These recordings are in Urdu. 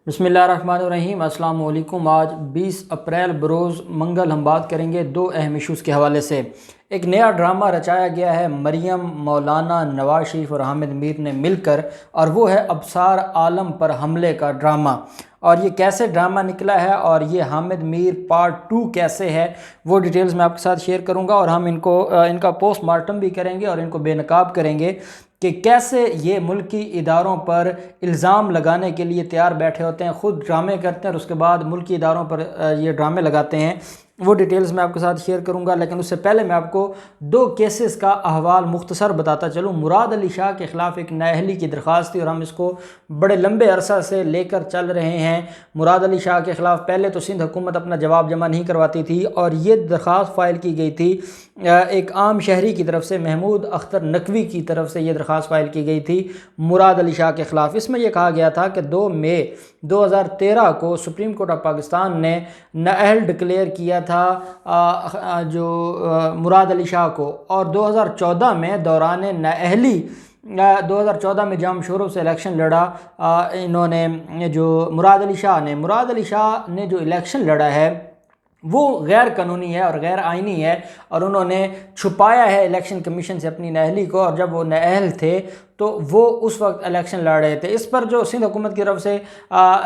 بسم اللہ الرحمن الرحیم۔ السلام علیکم۔ آج 20 اپریل بروز منگل ہم بات کریں گے دو اہم ایشوز کے حوالے سے۔ ایک نیا ڈرامہ رچایا گیا ہے مریم مولانا، نواز شریف اور حامد میر نے مل کر، اور وہ ہے ابصار عالم پر حملے کا ڈرامہ۔ اور یہ کیسے ڈرامہ نکلا ہے اور یہ حامد میر پارٹ 2 کیسے ہے، وہ ڈیٹیلز میں آپ کے ساتھ شیئر کروں گا، اور ہم ان کا پوسٹ مارٹم بھی کریں گے اور ان کو بے نقاب کریں گے کہ کیسے یہ ملکی اداروں پر الزام لگانے کے لیے تیار بیٹھے ہوتے ہیں، خود ڈرامے کرتے ہیں اور اس کے بعد ملکی اداروں پر یہ ڈرامے لگاتے ہیں۔ وہ ڈیٹیلز میں آپ کے ساتھ شیئر کروں گا، لیکن اس سے پہلے میں آپ کو دو کیسز کا احوال مختصر بتاتا چلوں۔ مراد علی شاہ کے خلاف ایک نااہلی کی درخواست تھی اور ہم اس کو بڑے لمبے عرصہ سے لے کر چل رہے ہیں۔ مراد علی شاہ کے خلاف پہلے تو سندھ حکومت اپنا جواب جمع نہیں کرواتی تھی، اور یہ درخواست فائل کی گئی تھی ایک عام شہری کی طرف سے، محمود اختر نقوی کی طرف سے یہ درخواست فائل کی گئی تھی مراد علی شاہ کے خلاف۔ اس میں یہ کہا گیا تھا کہ 2 مئی 2013 کو سپریم کورٹ آف پاکستان نے نااہل ڈکلیئر کیا تھا جو مراد علی شاہ کو، اور 2014 میں دوران نااہلی 2014 میں جام شوروں سے الیکشن لڑا انہوں نے، جو مراد علی شاہ نے جو الیکشن لڑا ہے وہ غیر قانونی ہے اور غیر آئینی ہے، اور انہوں نے چھپایا ہے الیکشن کمیشن سے اپنی نااہلی کو، اور جب وہ نااہل تھے تو وہ اس وقت الیکشن لڑ رہے تھے۔ اس پر جو سندھ حکومت کی طرف سے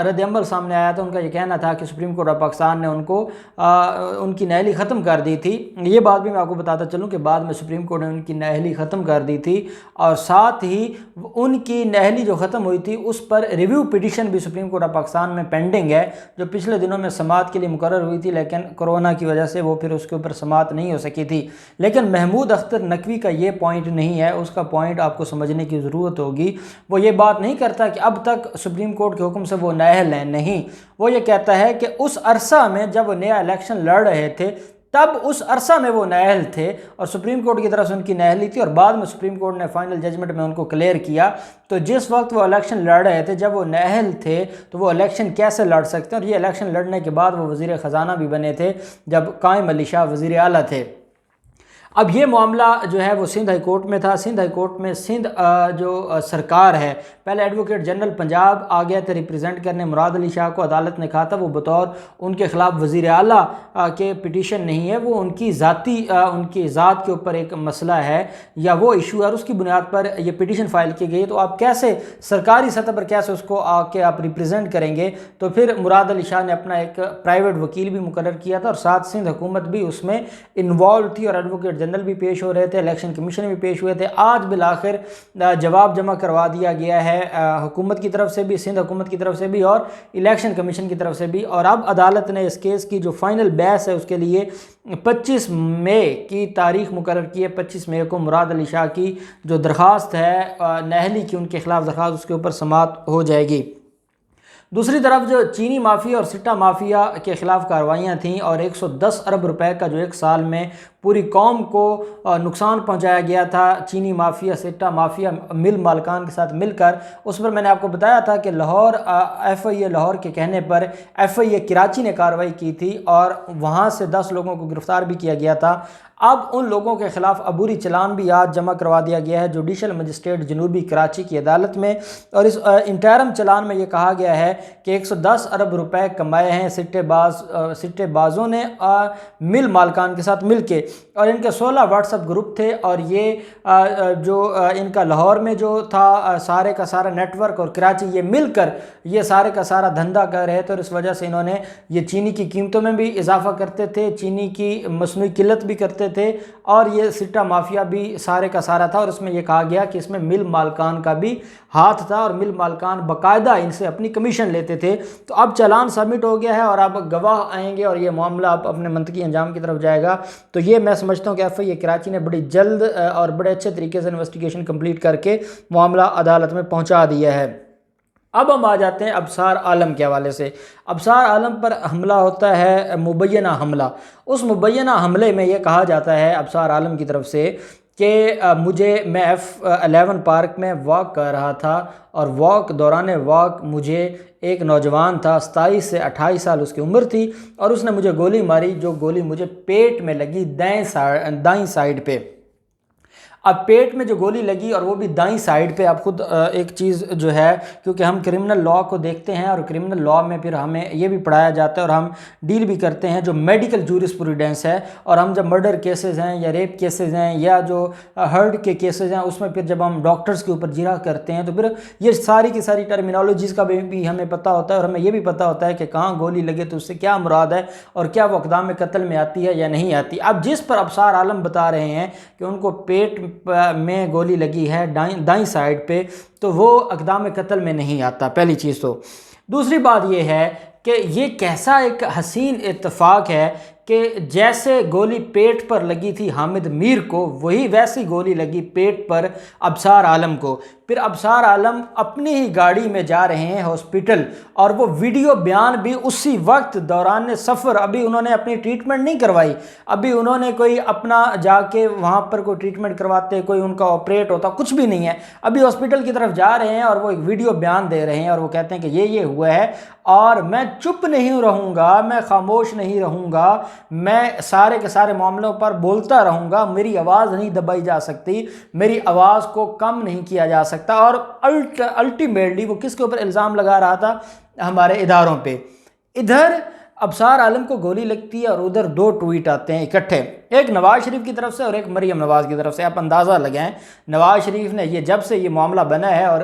رد عمل سامنے آیا تھا، ان کا یہ کہنا تھا کہ سپریم کورٹ آف پاکستان نے ان کی نااہلی ختم کر دی تھی۔ یہ بات بھی میں آپ کو بتاتا چلوں کہ بعد میں سپریم کورٹ نے ان کی نااہلی ختم کر دی تھی، اور ساتھ ہی ان کی نااہلی جو ختم ہوئی تھی اس پر ریویو پٹیشن بھی سپریم کورٹ آف پاکستان میں پینڈنگ ہے، جو پچھلے دنوں میں سماعت کے لیے مقرر ہوئی تھی، لیکن کورونا کی وجہ سے وہ پھر اس کے اوپر سماعت نہیں ہو سکی تھی۔ لیکن محمود اختر نقوی کا یہ پوائنٹ نہیں ہے، اس کا پوائنٹ آپ کو سمجھنے کی ضرورت ہوگی۔ وہ یہ بات نہیں کرتا کہ اب تک سپریم کورٹ کے حکم سے وہ نااہل ہیں، نہیں، وہ یہ کہتا ہے کہ اس عرصہ میں جب وہ نیا الیکشن لڑ رہے تھے تب اس عرصہ میں وہ نااہل تھے، اور سپریم کورٹ کی طرف سے ان کی نااہلی تھی، اور بعد میں سپریم کورٹ نے فائنل ججمنٹ میں ان کو کلیئر کیا۔ تو جس وقت وہ الیکشن لڑ رہے تھے، جب وہ نااہل تھے، تو وہ الیکشن کیسے لڑ سکتے ہیں؟ اور یہ الیکشن لڑنے کے بعد وہ وزیر خزانہ بھی بنے تھے جب قائم علی شاہ وزیر اعلیٰ تھے۔ اب یہ معاملہ جو ہے وہ سندھ ہائی کورٹ میں تھا۔ سندھ ہائی کورٹ میں سندھ جو سرکار ہے، پہلے ایڈوکیٹ جنرل پنجاب آ گیا تھے ریپریزنٹ کرنے مراد علی شاہ کو۔ عدالت نے کہا تھا وہ بطور ان کے خلاف وزیر اعلیٰ کے پٹیشن نہیں ہے، وہ ان کی ذات کے اوپر ایک مسئلہ ہے یا وہ ایشو ہے، اور اس کی بنیاد پر یہ پٹیشن فائل کی گئی۔ تو آپ کیسے سرکاری سطح پر کیسے اس کو آ کے آپ ریپریزنٹ کریں گے؟ تو پھر مراد علی شاہ نے اپنا ایک پرائیویٹ وکیل بھی مقرر کیا تھا، اور ساتھ سندھ حکومت بھی اس میں انوالو تھی، اور ایڈوکیٹ جنرل بھی پیش ہو رہے تھے، الیکشن کمیشن بھی پیش ہوئے تھے۔ آج بالآخر جواب جمع کروا دیا گیا ہے حکومت کی طرف سے بھی، سندھ حکومت کی طرف سے بھی، اور الیکشن کمیشن کی طرف سے بھی، اور اب عدالت نے اس کیس کی جو فائنل بحث ہے اس کے لیے 25 مئی کی تاریخ مقرر کی ہے۔ 25 مئی کو مراد علی شاہ کی جو درخواست ہے نااہلی کی، ان کے خلاف درخواست، اس کے اوپر سماعت ہو جائے گی۔ دوسری طرف جو چینی مافیا اور سٹا مافیا کے خلاف کارروائیاں تھیں، اور 110 ارب روپے کا جو ایک سال میں پوری قوم کو نقصان پہنچایا گیا تھا چینی مافیا، سٹا مافیا مل مالکان کے ساتھ مل کر، اس پر میں نے آپ کو بتایا تھا کہ لاہور ایف آئی اے لاہور کے کہنے پر ایف آئی اے کراچی نے کارروائی کی تھی، اور وہاں سے 10 لوگوں کو گرفتار بھی کیا گیا تھا۔ اب ان لوگوں کے خلاف عبوری چلان بھی آج جمع کروا دیا گیا ہے جوڈیشل مجسٹریٹ جنوبی کراچی کی عدالت میں، اور اس انٹرم چلان میں یہ کہا گیا ہے کہ 110 ارب روپے کمائے ہیں سٹے بازوں نے مل مالکان کے ساتھ مل کے، اور ان کے 16 واٹس ایپ گروپ تھے، اور یہ جو ان کا لاہور میں جو تھا سارے کا سارا نیٹ ورک، اور کراچی، یہ مل کر یہ سارے کا سارا دھندا کر رہے تھے، اور اس وجہ سے انہوں نے یہ چینی کی قیمتوں میں بھی اضافہ کرتے تھے، چینی کی مصنوعی قلت بھی کرتے تھے، اور یہ سٹا مافیا بھی سارے کا سارا تھا۔ اور اس میں یہ کہا گیا کہ اس میں مل مالکان کا بھی ہاتھ تھا، اور مل مالکان باقاعدہ ان سے اپنی کمیشن لیتے تھے۔ تو اب چلان سبمٹ ہو گیا ہے، اور اب گواہ آئیں گے، اور یہ معاملہ اب اپنے منطقی انجام کی طرف جائے گا۔ تو یہ میں سمجھتا ہوں کہ ایف آئی اے کراچی نے بڑی جلد اور بڑے اچھے طریقے سے انویسٹیگیشن کمپلیٹ کر کے معاملہ عدالت میں پہنچا دیا ہے۔ اب ہم آ جاتے ہیں ابصار عالم کے حوالے سے۔ ابصار عالم پر حملہ ہوتا ہے مبینہ حملہ۔ اس مبینہ حملے میں یہ کہا جاتا ہے ابصار عالم کی طرف سے کہ میں F11 پارک میں واک کر رہا تھا، اور دوران واک مجھے ایک نوجوان تھا، 27 سے 28 سال اس کی عمر تھی، اور اس نے مجھے گولی ماری، جو گولی مجھے پیٹ میں لگی دائیں سائیڈ پہ۔ اب پیٹ میں جو گولی لگی اور وہ بھی دائیں سائڈ پہ، آپ خود ایک چیز جو ہے، کیونکہ ہم کرمنل لاء کو دیکھتے ہیں اور کرمنل لاء میں پھر ہمیں یہ بھی پڑھایا جاتا ہے اور ہم ڈیل بھی کرتے ہیں جو میڈیکل جورسپروڈنس ہے، اور ہم جب مرڈر کیسز ہیں یا ریپ کیسز ہیں یا جو ہرٹ کے کیسز ہیں اس میں پھر جب ہم ڈاکٹرز کے اوپر جرح کرتے ہیں تو پھر یہ ساری کی ساری ٹرمینالوجیز کا بھی ہمیں پتہ ہوتا ہے، اور ہمیں یہ بھی پتہ ہوتا ہے کہ کہاں گولی لگے تو اس سے کیا مراد ہے اور کیا وہ اقدام قتل میں آتی ہے یا نہیں آتی۔ اب جس پر ابصار عالم بتا رہے ہیں کہ ان کو پیٹ میں گولی لگی ہے دائیں سائڈ پہ، تو وہ اقدام قتل میں نہیں آتا، پہلی چیز تو۔ دوسری بات یہ ہے کہ یہ کیسا ایک حسین اتفاق ہے کہ جیسے گولی پیٹ پر لگی تھی حامد میر کو، وہی ویسی گولی لگی پیٹ پر ابصار عالم کو۔ پھر ابصار عالم اپنی ہی گاڑی میں جا رہے ہیں ہاسپٹل، اور وہ ویڈیو بیان بھی اسی وقت دوران سفر، ابھی انہوں نے اپنی ٹریٹمنٹ نہیں کروائی، ابھی انہوں نے کوئی اپنا جا کے وہاں پر کوئی ٹریٹمنٹ کرواتے، کوئی ان کا آپریٹ ہوتا، کچھ بھی نہیں ہے، ابھی ہاسپٹل کی طرف جا رہے ہیں اور وہ ایک ویڈیو بیان دے رہے ہیں اور وہ کہتے ہیں کہ یہ ہوا ہے اور میں چپ نہیں رہوں گا، میں خاموش نہیں رہوں گا، میں سارے کے سارے معاملوں پر بولتا رہوں گا، میری آواز نہیں دبائی جا سکتی، میری آواز کو کم نہیں کیا جا سکتا۔ اور الٹیمیٹلی وہ کس کے اوپر الزام لگا رہا تھا؟ ہمارے اداروں پہ۔ ادھر ابصار عالم کو گولی لگتی ہے اور ادھر دو ٹویٹ آتے ہیں اکٹھے، ایک نواز شریف کی طرف سے اور ایک مریم نواز کی طرف سے۔ آپ اندازہ لگائیں، نواز شریف نے یہ جب سے یہ معاملہ بنا ہے اور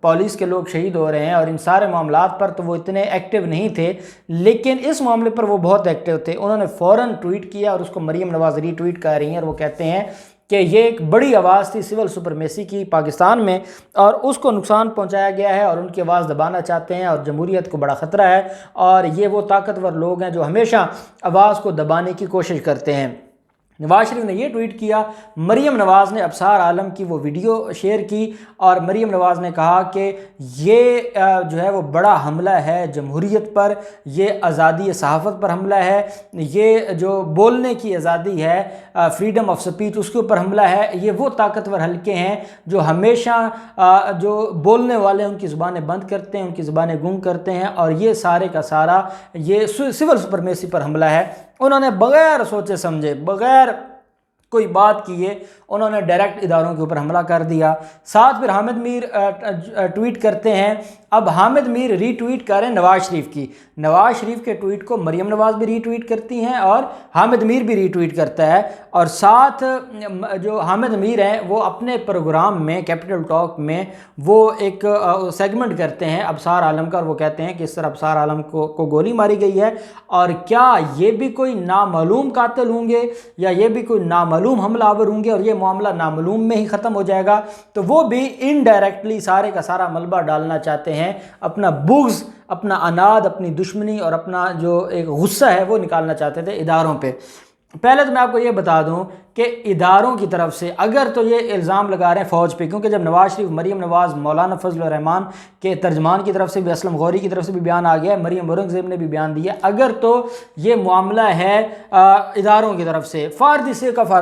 پولیس کے لوگ شہید ہو رہے ہیں اور ان سارے معاملات پر تو وہ اتنے ایکٹیو نہیں تھے، لیکن اس معاملے پر وہ بہت ایکٹیو تھے۔ انہوں نے فوراً ٹویٹ کیا اور اس کو مریم نواز ری ٹویٹ کر رہی ہیں اور وہ کہتے ہیں کہ یہ ایک بڑی آواز تھی سول سپرمیسی کی پاکستان میں اور اس کو نقصان پہنچایا گیا ہے، اور ان کی آواز دبانا چاہتے ہیں اور جمہوریت کو بڑا خطرہ ہے، اور یہ وہ طاقتور لوگ ہیں جو ہمیشہ آواز کو دبانے کی کوشش کرتے ہیں۔ نواز شریف نے یہ ٹویٹ کیا، مریم نواز نے ابصار عالم کی وہ ویڈیو شیئر کی اور مریم نواز نے کہا کہ یہ جو ہے وہ بڑا حملہ ہے جمہوریت پر، یہ آزادی صحافت پر حملہ ہے، یہ جو بولنے کی آزادی ہے، فریڈم آف سپیچ، اس کے اوپر حملہ ہے۔ یہ وہ طاقتور حلقے ہیں جو ہمیشہ جو بولنے والے ان کی زبانیں بند کرتے ہیں، ان کی زبانیں گنگ کرتے ہیں، اور یہ سارے کا سارا یہ سول سپرمیسی پر حملہ ہے۔ انہوں نے بغیر سوچے سمجھے، بغیر کوئی بات کیے، انہوں نے ڈائریکٹ اداروں کے اوپر حملہ کر دیا۔ ساتھ پھر حامد میر ٹویٹ کرتے ہیں، اب حامد میر ری ٹویٹ کریں نواز شریف کی، نواز شریف کے ٹویٹ کو مریم نواز بھی ری ٹویٹ کرتی ہیں اور حامد میر بھی ری ٹویٹ کرتا ہے، اور ساتھ جو حامد میر ہیں وہ اپنے پروگرام میں کیپٹل ٹاک میں وہ ایک سیگمنٹ کرتے ہیں ابصار عالم کا، اور وہ کہتے ہیں کہ اس طرح ابصار عالم کو گولی ماری گئی ہے، اور کیا یہ بھی کوئی نامعلوم قاتل ہوں گے یا یہ بھی کوئی نامعلوم حملہ آور ہوں گے اور یہ معاملہ نامعلوم میں ہی ختم ہو جائے گا۔ تو وہ بھی انڈائریکٹلی سارے کا سارا ملبہ ڈالنا چاہتے ہیں، اپنا بغض، اپنا اناد، اپنی دشمنی اور اپنا جو ایک غصہ ہے وہ نکالنا چاہتے تھے اداروں پہ۔ پہلے تو میں آپ کو یہ بتا دوں کہ اداروں کی طرف سے اگر تو یہ الزام لگا رہے ہیں فوج پہ، کیونکہ جب نواز شریف، مریم نواز، مولانا فضل الرحمان کے ترجمان کی طرف سے بھی، اسلم غوری کی طرف سے بھی بیان آ گیا ہے، مریم اورنگزیب نے بھی بیان دیا، اگر تو یہ معاملہ ہے اداروں کی طرف سے for the sake of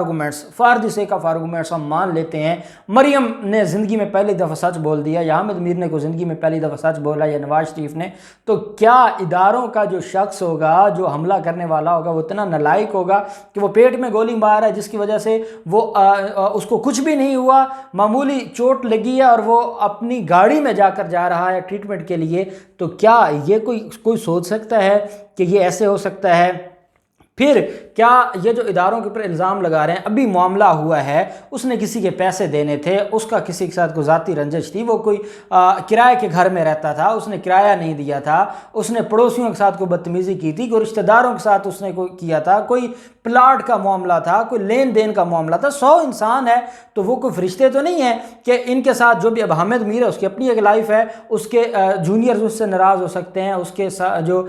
arguments ہم مان لیتے ہیں مریم نے زندگی میں پہلی دفعہ سچ بول دیا یا حامد میر نے کو زندگی میں پہلی دفعہ سچ بولا یا نواز شریف نے، تو کیا اداروں کا جو شخص ہوگا، جو حملہ کرنے والا ہوگا، وہ اتنا نالائق ہوگا کہ وہ پیٹ میں گولی مار رہا ہے جس کی وجہ سے وہ اس کو کچھ بھی نہیں ہوا، معمولی چوٹ لگی ہے اور وہ اپنی گاڑی میں جا کر جا رہا ہے ٹریٹمنٹ کے لیے؟ تو کیا یہ کوئی سوچ سکتا ہے کہ یہ ایسے ہو سکتا ہے؟ پھر کیا یہ جو اداروں کے اوپر الزام لگا رہے ہیں، ابھی معاملہ ہوا ہے، اس نے کسی کے پیسے دینے تھے، اس کا کسی کے ساتھ کوئی ذاتی رنجش تھی، وہ کوئی کرائے کے گھر میں رہتا تھا، اس نے کرایہ نہیں دیا تھا، اس نے پڑوسیوں کے ساتھ کوئی بدتمیزی کی تھی، کوئی رشتہ داروں کے ساتھ اس نے کوئی کیا تھا، کوئی پلاٹ کا معاملہ تھا، کوئی لین دین کا معاملہ تھا، 100 انسان ہے، تو وہ کوئی فرشتے تو نہیں ہیں کہ ان کے ساتھ جو بھی اب حامد میر ہے اس کی اپنی ایک لائف ہے، اس کے جونیئرز اس سے ناراض ہو سکتے ہیں، اس کے جو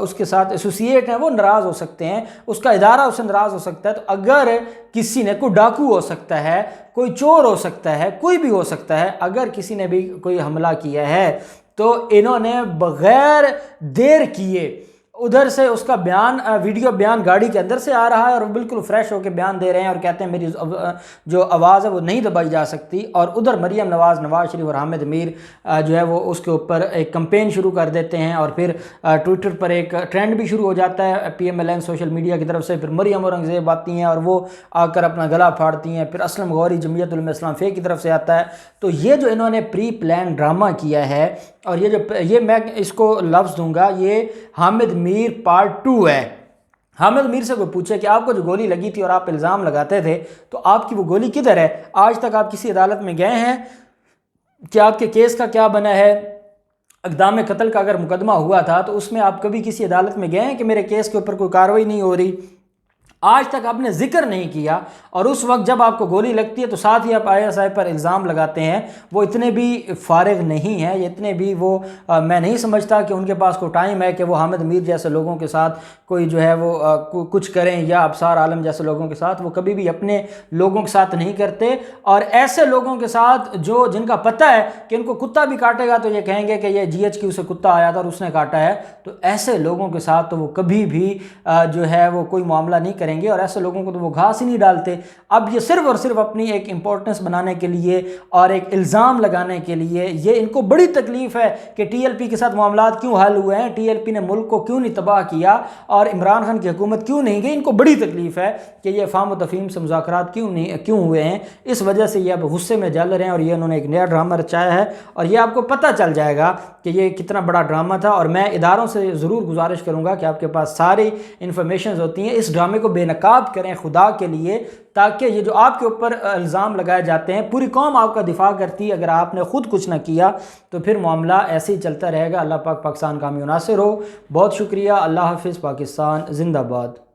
اس کے ساتھ ایسوسیٹ ہیں وہ ناراض ہو سکتے ہیں، اس کا ادارہ اس سے ناراض ہو سکتا ہے، تو اگر کسی نے، کوئی ڈاکو ہو سکتا ہے، کوئی چور ہو سکتا ہے، کوئی بھی ہو سکتا ہے، اگر کسی نے بھی کوئی حملہ کیا ہے تو انہوں نے بغیر دیر کیے ادھر سے اس کا بیان ویڈیو بیان گاڑی کے اندر سے آ رہا ہے اور وہ بالکل فریش ہو کے بیان دے رہے ہیں اور کہتے ہیں میری جو آواز ہے وہ نہیں دبائی جا سکتی، اور ادھر مریم نواز، نواز شریف اور حامد امیر جو ہے وہ اس کے اوپر ایک کمپین شروع کر دیتے ہیں، اور پھر ٹویٹر پر ایک ٹرینڈ بھی شروع ہو جاتا ہے P M L N social media کی طرف سے، پھر مریم اورنگزیب آتی ہیں اور وہ آ کر اپنا گلا پھاڑتی ہیں، پھر اسلم غوری جمعیت علماء اسلام فے کی طرف سے آتا ہے۔ تو یہ جو انہوں نے پری پلان ڈرامہ کیا ہے، اور یہ میں اس کو لفظ دوں گا، یہ حامد میر پارٹ 2 ہے۔ حامد میر سے کوئی پوچھے کہ آپ کو جو گولی لگی تھی اور آپ الزام لگاتے تھے تو آپ کی وہ گولی کدھر ہے؟ آج تک آپ کسی عدالت میں گئے ہیں کہ آپ کے کیس کا کیا بنا ہے؟ اقدام قتل کا اگر مقدمہ ہوا تھا تو اس میں آپ کبھی کسی عدالت میں گئے ہیں کہ میرے کیس کے اوپر کوئی کارروائی نہیں ہو رہی؟ آج تک آپ نے ذکر نہیں کیا، اور اس وقت جب آپ کو گولی لگتی ہے تو ساتھ ہی آپ آئی ایس آئی پر الزام لگاتے ہیں۔ وہ اتنے بھی فارغ نہیں ہیں، یہ اتنے بھی وہ میں نہیں سمجھتا کہ ان کے پاس کوئی ٹائم ہے کہ وہ حامد میر جیسے لوگوں کے ساتھ کوئی جو ہے وہ کچھ کریں، یا ابصار عالم جیسے لوگوں کے ساتھ۔ وہ کبھی بھی اپنے لوگوں کے ساتھ نہیں کرتے، اور ایسے لوگوں کے ساتھ جن کا پتہ ہے کہ ان کو کتا بھی کاٹے گا تو یہ کہیں گے کہ یہ جی ایچ کیو سے کتا آیا تھا اور اس نے کاٹا ہے، تو ایسے لوگوں کے ساتھ تو وہ کبھی بھی جو ہے وہ کوئی معاملہ نہیں کریں گے، اور ایسے لوگوں کو تو وہ گھاس ہی نہیں ڈالتے۔ اب یہ صرف اور صرف اپنی ایک امپورٹنس بنانے کے لیے اور ایک الزام لگانے کے لیے، یہ ان کو بڑی تکلیف ہے کہ ٹی ایل پی کے ساتھ معاملات کیوں حل ہوئے ہیں، ٹی ایل پی نے ملک کو کیوں نہیں تباہ کیا اور عمران خان کی حکومت کیوں نہیں گئی۔ ان کو بڑی تکلیف ہے کہ یہ افہام و تفہیم سے مذاکرات کیوں ہوئے ہیں، اس وجہ سے یہ اب غصے میں جل رہے ہیں، اور یہ انہوں نے ایک نیا ڈرامہ رچایا ہے، اور یہ آپ کو پتہ چل جائے گا کہ یہ کتنا بڑا ڈرامہ تھا۔ اور میں اداروں سے ضرور گزارش کروں گا کہ آپ کے پاس ساری انفارمیشنز ہوتی ہیں، اس ڈرامے کو بے نقاب کریں خدا کے لیے، تاکہ یہ جو آپ کے اوپر الزام لگائے جاتے ہیں، پوری قوم آپ کا دفاع کرتی ہے، اگر آپ نے خود کچھ نہ کیا تو پھر معاملہ ایسے ہی چلتا رہے گا۔ اللہ پاک پاکستان کا حامی و ناصر ہو۔ بہت شکریہ، اللہ حافظ، پاکستان زندہ باد۔